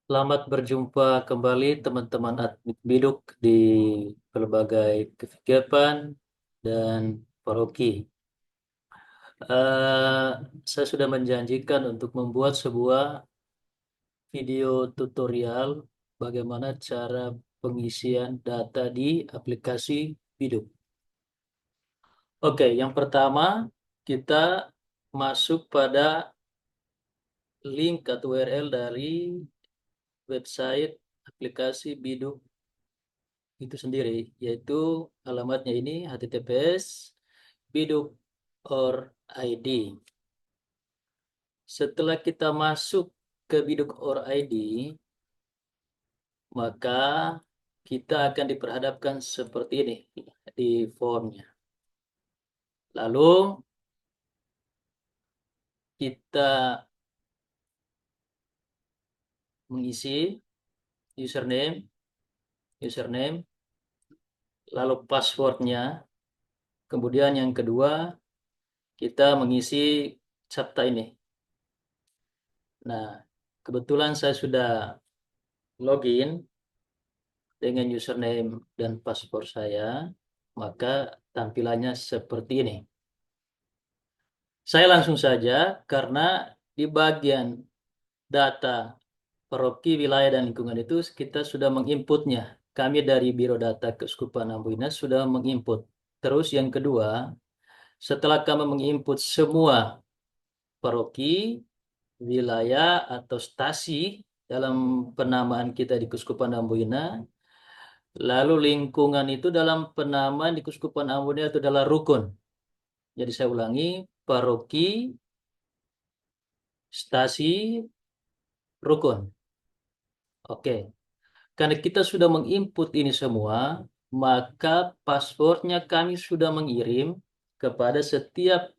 Selamat berjumpa kembali teman-teman admin Biduk di berbagai kegiatan dan paroki. Eh, saya sudah menjanjikan untuk membuat sebuah video tutorial bagaimana cara pengisian data di aplikasi Biduk. Oke, yang pertama kita masuk pada link atau URL dari website aplikasi Biduk itu sendiri, yaitu alamatnya ini https biduk.org. Setelah kita masuk ke biduk.org, maka kita akan diperhadapkan seperti ini di formnya. Lalu kita mengisi username, lalu passwordnya. Kemudian yang kedua, kita mengisi CAPTCHA ini. Nah, kebetulan saya sudah login dengan username dan password saya, maka tampilannya seperti ini. Saya langsung saja, karena di bagian data paroki, wilayah, dan lingkungan itu kita sudah menginputnya. Kami dari Biro Data Keuskupan Amboina sudah menginput. Terus yang kedua, setelah kami menginput semua paroki, wilayah, atau stasi dalam penamaan kita di Keuskupan Amboina, lalu lingkungan itu dalam penamaan di Keuskupan Amboina itu adalah rukun. Jadi saya ulangi, paroki, stasi, rukun. Oke, karena kita sudah menginput ini semua, maka passwordnya kami sudah mengirim kepada setiap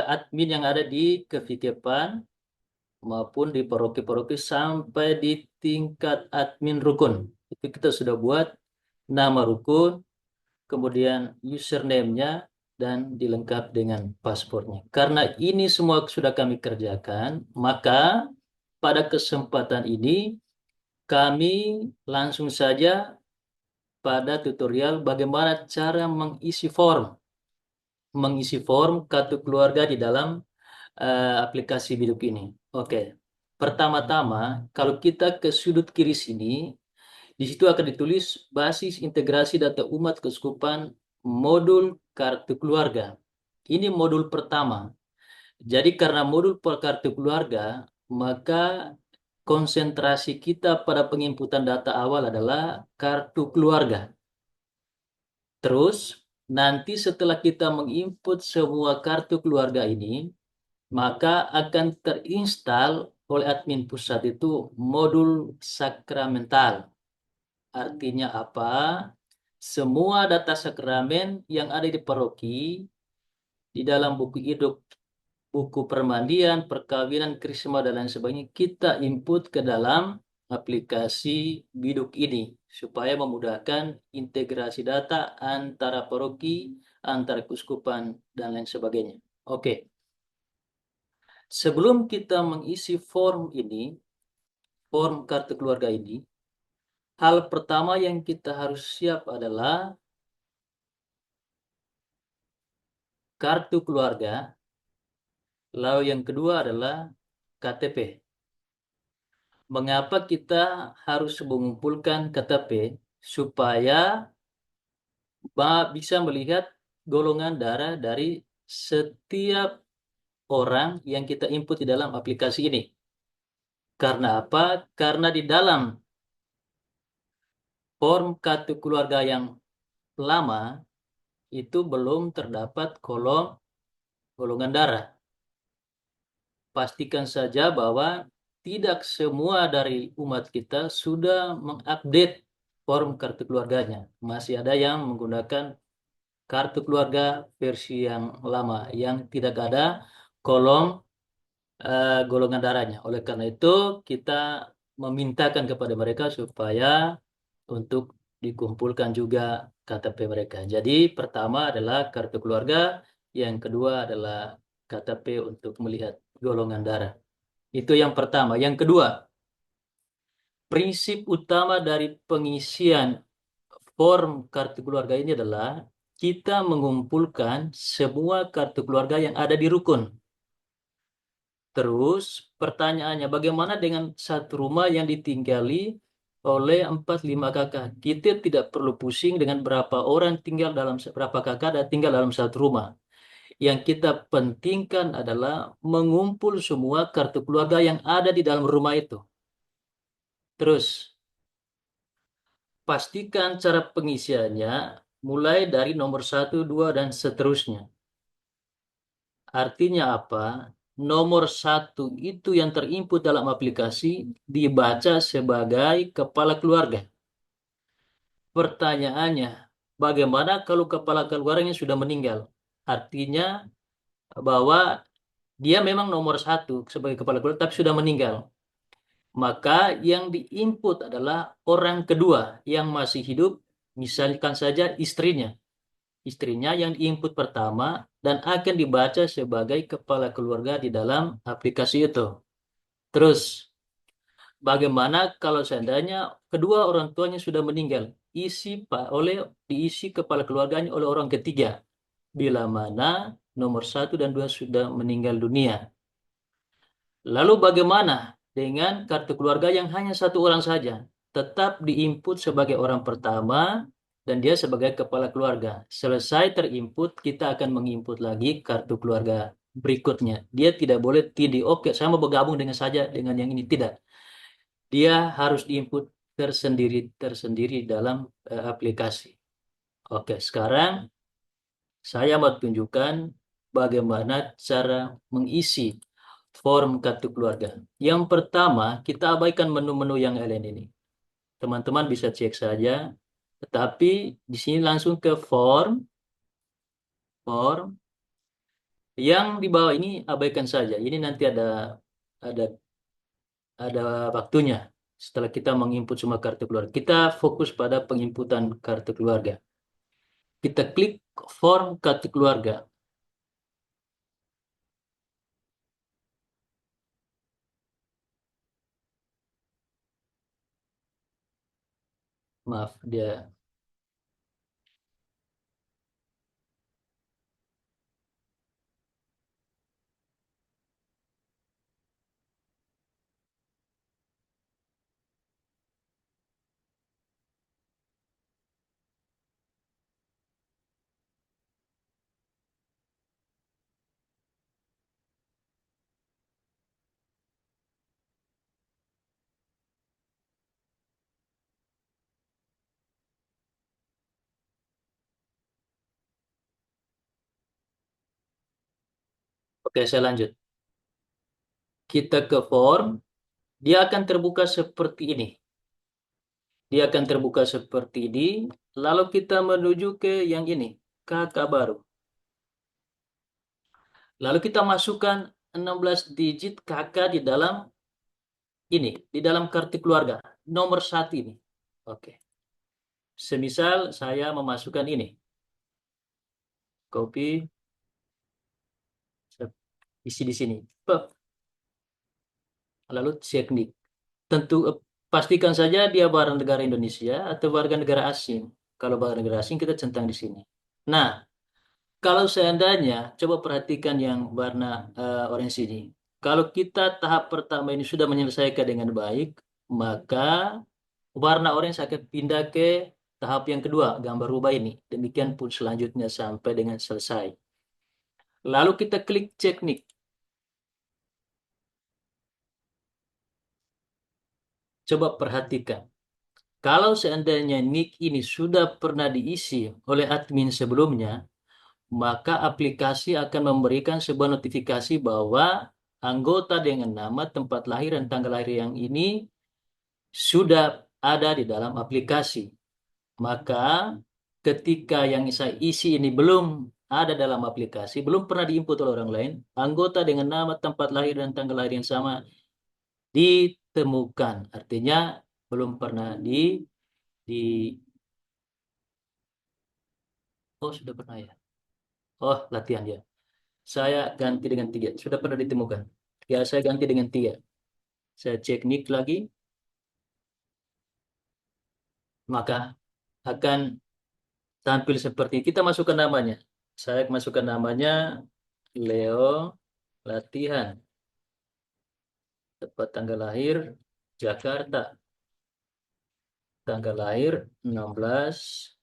admin yang ada di Kevikepan maupun di paroki-paroki sampai di tingkat admin rukun. Itu kita sudah buat nama rukun, kemudian username-nya, dan dilengkapi dengan paspornya. Karena ini semua sudah kami kerjakan, maka pada kesempatan ini kami langsung saja pada tutorial bagaimana cara mengisi form kartu keluarga di dalam aplikasi Biduk ini. Oke, pertama-tama kalau kita ke sudut kiri sini, di situ akan ditulis basis integrasi data umat keuskupan modul kartu keluarga. Ini modul pertama. Jadi karena modul per kartu keluarga, maka konsentrasi kita pada penginputan data awal adalah kartu keluarga. Terus nanti setelah kita menginput semua kartu keluarga ini, maka akan terinstal oleh admin pusat itu modul sakramental. Artinya apa? Semua data sakramen yang ada di paroki, di dalam buku hidup, buku permandian, perkawinan, krisma, dan lain sebagainya, kita input ke dalam aplikasi Biduk ini supaya memudahkan integrasi data antara paroki, antara keuskupan, dan lain sebagainya. Oke, sebelum kita mengisi form ini, form kartu keluarga ini, hal pertama yang kita harus siap adalah kartu keluarga, lalu yang kedua adalah KTP. Mengapa kita harus mengumpulkan KTP? Supaya bisa melihat golongan darah dari setiap orang yang kita input di dalam aplikasi ini. Karena apa? Karena di dalam form kartu keluarga yang lama itu belum terdapat kolom golongan darah. Pastikan saja bahwa tidak semua dari umat kita sudah mengupdate form kartu keluarganya. Masih ada yang menggunakan kartu keluarga versi yang lama yang tidak ada kolom golongan darahnya. Oleh karena itu, kita memintakan kepada mereka supaya untuk dikumpulkan juga KTP mereka. Jadi, pertama adalah kartu keluarga, yang kedua adalah KTP untuk melihat golongan darah. Itu yang pertama. Yang kedua, Prinsip utama dari pengisian form kartu keluarga ini adalah kita mengumpulkan semua kartu keluarga yang ada di rukun. Terus pertanyaannya, bagaimana dengan satu rumah yang ditinggali oleh 4-5 kakak? Kita tidak perlu pusing dengan berapa orang tinggal dalam berapa kakak dan tinggal dalam satu rumah. Yang kita pentingkan adalah mengumpul semua kartu keluarga yang ada di dalam rumah itu. Terus pastikan cara pengisiannya mulai dari nomor 1, 2, dan seterusnya. Artinya apa? Nomor 1 itu yang terinput dalam aplikasi dibaca sebagai kepala keluarga. Pertanyaannya, bagaimana kalau kepala keluarganya sudah meninggal? Artinya bahwa dia memang nomor 1 sebagai kepala keluarga, tapi sudah meninggal. Maka yang diinput adalah orang kedua yang masih hidup, misalkan saja istrinya. Istrinya yang diinput pertama dan akan dibaca sebagai kepala keluarga di dalam aplikasi itu. Terus, bagaimana kalau seandainya kedua orang tuanya sudah meninggal? Diisi kepala keluarganya oleh orang ketiga. Bila mana nomor 1 dan 2 sudah meninggal dunia. Lalu bagaimana dengan kartu keluarga yang hanya satu orang saja? Tetap diinput sebagai orang pertama dan dia sebagai kepala keluarga. Selesai terinput, kita akan menginput lagi kartu keluarga berikutnya. Dia tidak boleh tidak, oke, saya mau bergabung dengan saja dengan yang ini. Tidak. Dia harus diinput tersendiri dalam aplikasi. Oke, sekarang saya mau tunjukkan bagaimana cara mengisi form kartu keluarga. Yang pertama, kita abaikan menu-menu yang lain ini. Teman-teman bisa cek saja, tetapi di sini langsung ke form yang di bawah ini abaikan saja. Ini nanti ada ada waktunya setelah kita menginput semua kartu keluarga. Kita fokus pada penginputan kartu keluarga. Kita klik form kartu keluarga. Maaf, dia. Oke, saya lanjut. Kita ke form, dia akan terbuka seperti ini. Dia akan terbuka seperti ini. Lalu kita menuju ke yang ini, kakak baru. Lalu kita masukkan 16 digit kakak di dalam ini, di dalam kartu keluarga. Nomor 1 ini. Oke. Semisal saya memasukkan ini. Copy, isi di sini. Lalu teknik. Tentu pastikan saja dia warga negara Indonesia atau warga negara asing. Kalau warga negara asing kita centang di sini. Nah, kalau seandainya, coba perhatikan yang warna orange ini. Kalau kita tahap pertama ini sudah menyelesaikan dengan baik, maka warna orange akan pindah ke tahap yang kedua, gambar rubah ini. Demikian pun selanjutnya sampai dengan selesai. Lalu kita klik teknik. Coba perhatikan. Kalau seandainya nick ini sudah pernah diisi oleh admin sebelumnya, maka aplikasi akan memberikan sebuah notifikasi bahwa anggota dengan nama, tempat lahir, dan tanggal lahir yang ini sudah ada di dalam aplikasi. Maka ketika yang saya isi ini belum ada dalam aplikasi, belum pernah diinput oleh orang lain, anggota dengan nama, tempat lahir, dan tanggal lahir yang sama ditemukan. Artinya belum pernah di oh sudah pernah ya. Oh, latihan ya. Saya ganti dengan 3. Sudah pernah ditemukan. Ya, saya ganti dengan 3. Saya cek nick lagi. maka akan tampil seperti kita masukkan namanya. Saya masukkan namanya Leo Latihan, tepat tanggal lahir Jakarta, tanggal lahir 16.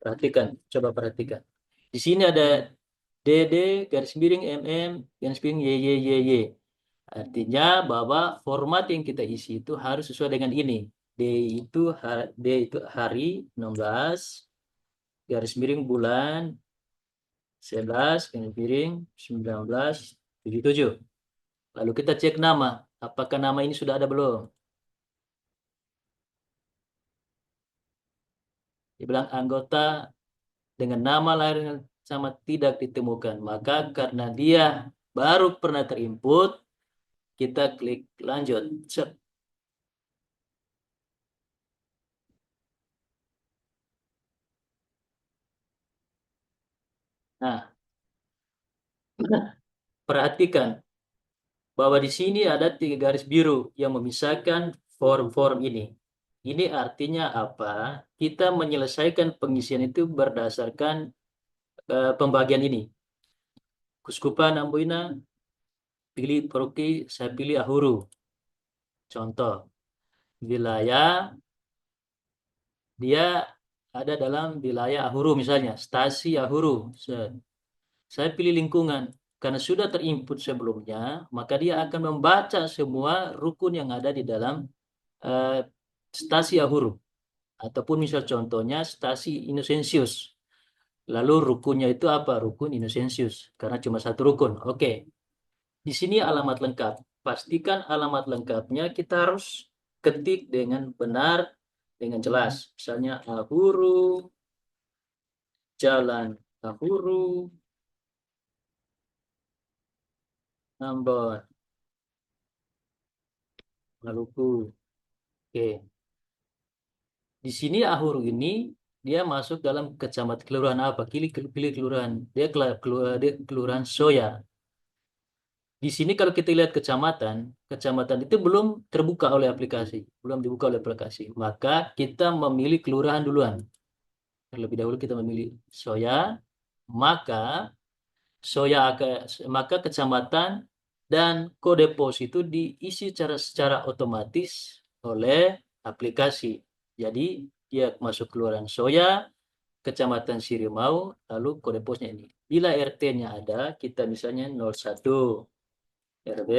Perhatikan, coba perhatikan. Di sini ada DD garis miring MM garis miring YYYY. Artinya bahwa format yang kita isi itu harus sesuai dengan ini. D itu hari 16 garis miring bulan 11 garis miring 1977. Lalu kita cek nama. Apakah nama ini sudah ada belum? Dibilang anggota dengan nama lahir sama tidak ditemukan. Maka karena dia baru pernah terinput, kita klik lanjut. Set. Nah, perhatikan bahwa di sini ada 3 garis biru yang memisahkan form-form ini. Ini artinya apa? Kita menyelesaikan pengisian itu berdasarkan pembagian ini. Kuskupan Amboina, pilih Paroki, saya pilih Ahuru. Contoh, wilayah dia ada dalam wilayah Ahuru misalnya, stasi Ahuru. Saya pilih lingkungan. Karena sudah terinput sebelumnya, maka dia akan membaca semua rukun yang ada di dalam eh, stasi Ahuru. Ataupun misal contohnya stasi Innocentius. Lalu rukunnya itu apa? Rukun Innocentius. Karena cuma satu rukun. Oke. Di sini alamat lengkap. Pastikan alamat lengkapnya kita harus ketik dengan benar, dengan jelas. Misalnya Ahuru, Jalan Ahuru, Ambon, Maluku. Oke. Di sini Ahuru ini dia masuk dalam kecamatan kelurahan apa? Pilih kelurahan. Dia kelurahan Soya. Di sini kalau kita lihat kecamatan, kecamatan itu belum terbuka oleh aplikasi, belum dibuka oleh aplikasi. Maka kita memilih kelurahan duluan. Terlebih dahulu kita memilih Soya, maka maka kecamatan dan kode pos itu diisi secara otomatis oleh aplikasi. Jadi dia masuk kelurahan Soya, kecamatan Sirimau, lalu kode posnya ini. Bila RT-nya ada, kita misalnya 01, RW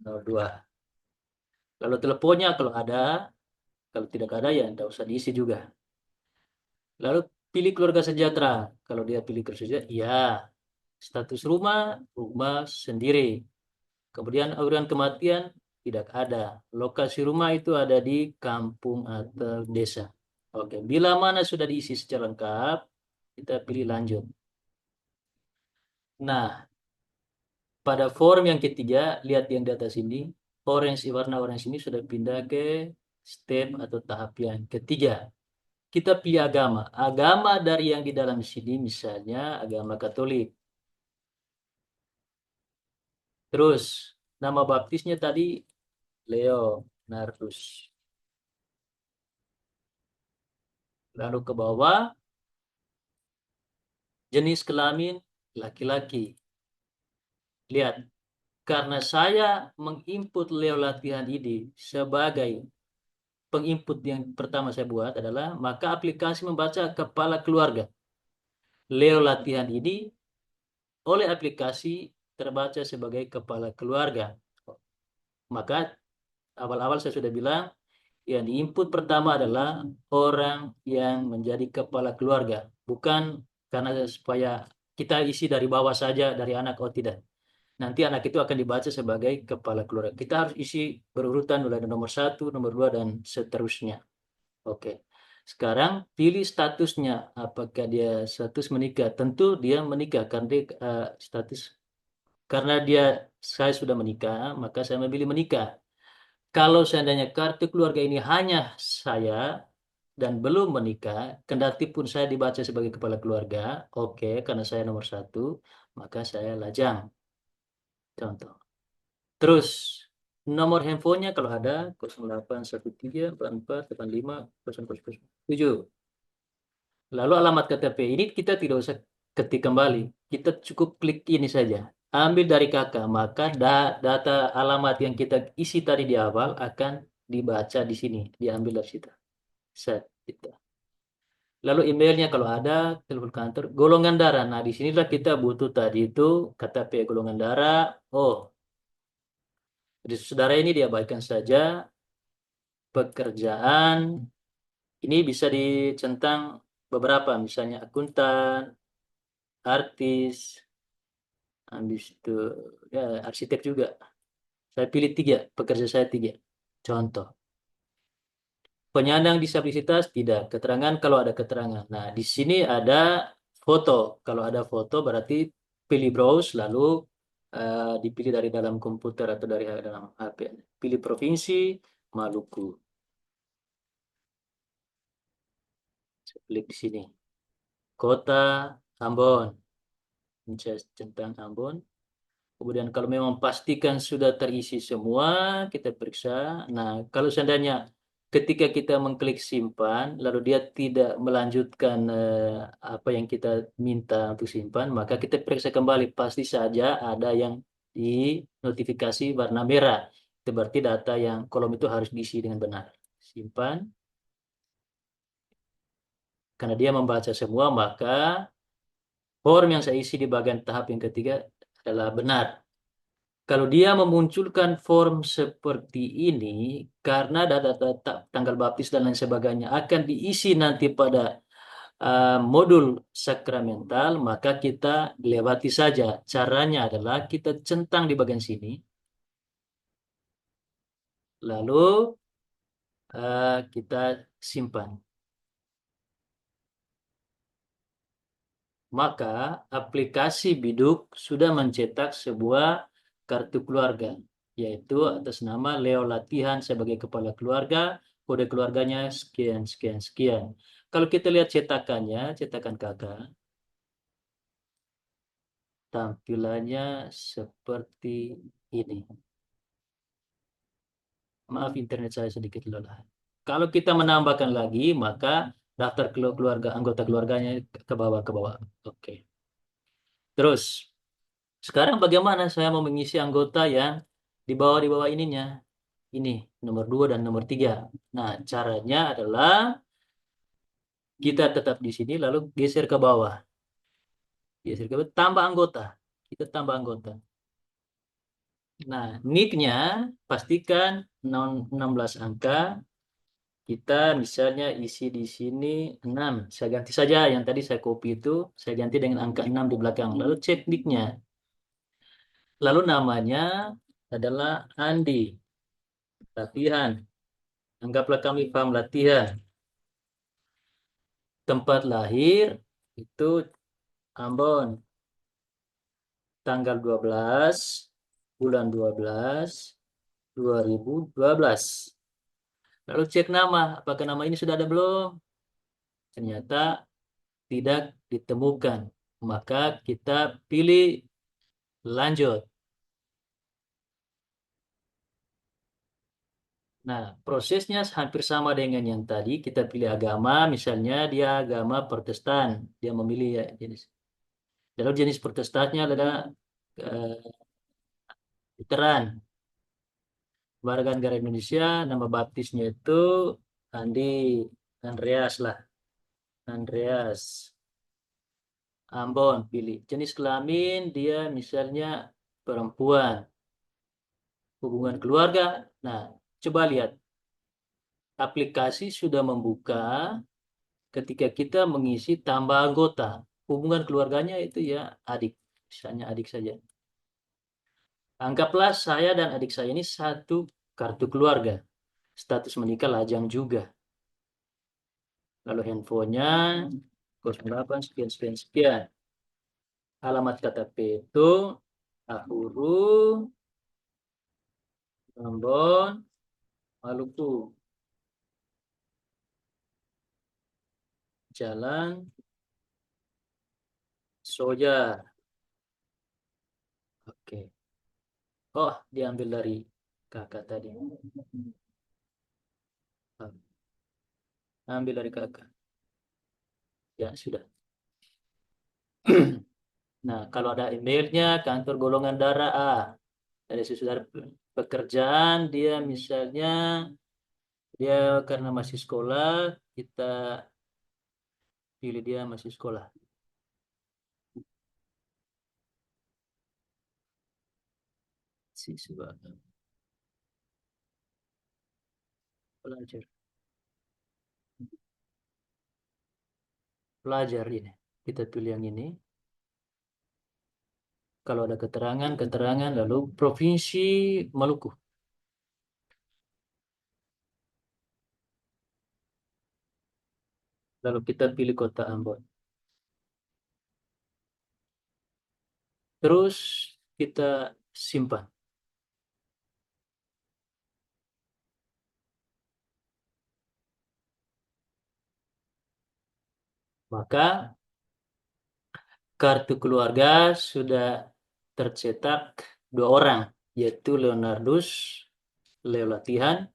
02. Lalu teleponnya kalau ada, kalau tidak ada ya tidak usah diisi juga. Lalu pilih keluarga sejahtera. Kalau dia pilih keluarga sejahtera, ya. Status rumah, rumah sendiri. Kemudian auran kematian tidak ada. Lokasi rumah itu ada di kampung atau desa. Oke, bila mana sudah diisi secara lengkap, kita pilih lanjut. Nah, pada form yang ketiga, lihat yang di atas ini, warna orange ini sudah pindah ke step atau tahap yang ketiga. Kita pilih agama. Agama dari yang di dalam sini misalnya agama Katolik. Terus nama baptisnya tadi Leonardus. Lalu ke bawah jenis kelamin laki-laki. Lihat, karena saya menginput Leo latihan ini sebagai penginput yang pertama saya buat adalah maka aplikasi membaca kepala keluarga. Leo latihan ini oleh aplikasi terbaca sebagai kepala keluarga. Maka awal-awal saya sudah bilang yang diinput pertama adalah orang yang menjadi kepala keluarga, bukan karena supaya kita isi dari bawah saja dari anak, oh tidak. Nanti anak itu akan dibaca sebagai kepala keluarga. Kita harus isi berurutan mulai dari nomor 1, nomor 2 dan seterusnya. Oke. Sekarang pilih statusnya, apakah dia status menikah? Tentu dia menikah karena dia, status karena dia saya sudah menikah, maka saya memilih menikah. Kalau seandainya kartu keluarga ini hanya saya dan belum menikah, kendati pun saya dibaca sebagai kepala keluarga, oke, karena saya nomor 1, maka saya lajang. Contoh. Terus, Nomor handphonenya kalau ada 081344850007. Lalu alamat KTP ini kita tidak usah ketik kembali. Kita cukup klik ini saja. Ambil dari kakak, maka data alamat yang kita isi tadi di awal akan dibaca di sini, diambil dari situ. Set, gitu. Lalu emailnya kalau ada, telepon kantor, golongan darah. Nah, di sinilah kita butuh tadi itu KTP golongan darah. Oh, jadi saudara ini diabaikan saja. Pekerjaan ini bisa dicentang beberapa, misalnya akuntan, artis, habis itu ya arsitek juga. Saya pilih tiga, pekerja saya tiga. Contoh, penyandang disabilitas tidak, keterangan kalau ada keterangan. Nah, di sini ada foto. Kalau ada foto berarti pilih browse, lalu dipilih dari dalam komputer atau dari dalam HP. Pilih provinsi, Maluku. Saya klik di sini. Kota, Ambon. Saya centang Ambon. Kemudian kalau memang pastikan sudah terisi semua, kita periksa. Nah, kalau seandainya ketika kita mengklik simpan, lalu dia tidak melanjutkan apa yang kita minta untuk simpan, maka kita periksa kembali. Pasti saja ada yang di notifikasi warna merah. Itu berarti data yang kolom itu harus diisi dengan benar. Simpan. Karena dia membaca semua, maka form yang saya isi di bagian tahap yang ketiga adalah benar. Kalau dia memunculkan form seperti ini, karena data tanggal baptis dan lain sebagainya akan diisi nanti pada modul sakramental, maka kita lewati saja. Caranya adalah kita centang di bagian sini, lalu kita simpan. Maka aplikasi Biduk sudah mencetak sebuah kartu keluarga, yaitu atas nama Leo Latihan sebagai kepala keluarga, kode keluarganya sekian, sekian, sekian. Kalau kita lihat cetakannya, cetakan kakak, tampilannya seperti ini. Maaf, internet saya sedikit lelah. Kalau kita menambahkan lagi, maka daftar keluarga, anggota keluarganya ke bawah, ke bawah. Oke. Terus, sekarang bagaimana saya mau mengisi anggota yang di bawah ininya? Ini, nomor 2 dan nomor 3. Nah, caranya adalah kita tetap di sini, lalu geser ke bawah. Geser ke bawah, tambah anggota. Kita tambah anggota. Nah, nicknya pastikan 16 angka. Kita misalnya isi di sini 6. Saya ganti saja yang tadi saya copy itu, saya ganti dengan angka 6 di belakang. Lalu cek nicknya. Lalu namanya adalah Andi. Latihan. Anggaplah kami paham latihan. Tempat lahir itu Ambon. Tanggal 12 bulan 12 2012. Lalu cek nama. Apakah nama ini sudah ada belum? Ternyata tidak ditemukan. Maka kita pilih lanjut. Nah, prosesnya hampir sama dengan yang tadi. Kita pilih agama, misalnya dia agama Protestan. Dia memilih ya, jenis. Lalu jenis Protestannya adalah eh, Lutheran. Warga negara Indonesia, nama baptisnya itu Andi Andreas lah. Andreas Ambon, pilih. Jenis kelamin, dia misalnya perempuan. Hubungan keluarga. Nah, coba lihat. Aplikasi sudah membuka ketika kita mengisi tambah anggota. Hubungan keluarganya itu ya adik. Misalnya adik saja. Anggaplah saya dan adik saya ini satu kartu keluarga. Status menikah lajang juga. Lalu handphonenya 08 sekian sekian sekian. Alamat KTP itu Ahuru, Ambon, Maluku. Jalan Soja. Oke. Oh, diambil dari kakak tadi. Ambil dari kakak. Ya, sudah. Nah, kalau ada emailnya, kantor golongan darah A. Dari saudara pekerjaan, dia misalnya, dia karena masih sekolah, kita pilih dia masih sekolah. Siswa, pelajar. Pelajar ini. Kita pilih yang ini. Kalau ada keterangan, keterangan, lalu Provinsi Maluku. Lalu kita pilih kota Ambon. Terus kita simpan. Maka kartu keluarga sudah tercetak dua orang, yaitu Leonardus Leo Latihan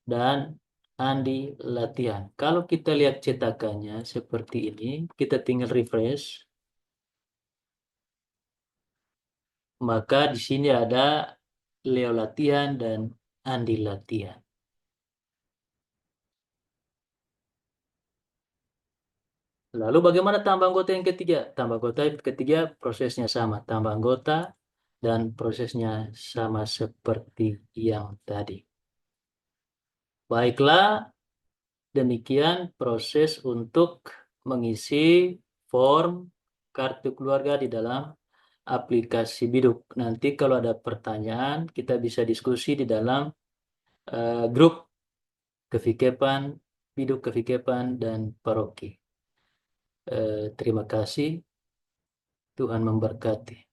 dan Andi Latihan. Kalau kita lihat cetakannya seperti ini, kita tinggal refresh, maka di sini ada Leo Latihan dan Andi Latihan. Lalu bagaimana tambah anggota yang ketiga? Tambah anggota yang ketiga prosesnya sama, tambah anggota dan prosesnya sama seperti yang tadi. Baiklah, demikian proses untuk mengisi form kartu keluarga di dalam aplikasi Biduk. Nanti kalau ada pertanyaan, kita bisa diskusi di dalam grup Kevikepan, Biduk Kevikepan, dan Paroki. Terima kasih, Tuhan memberkati.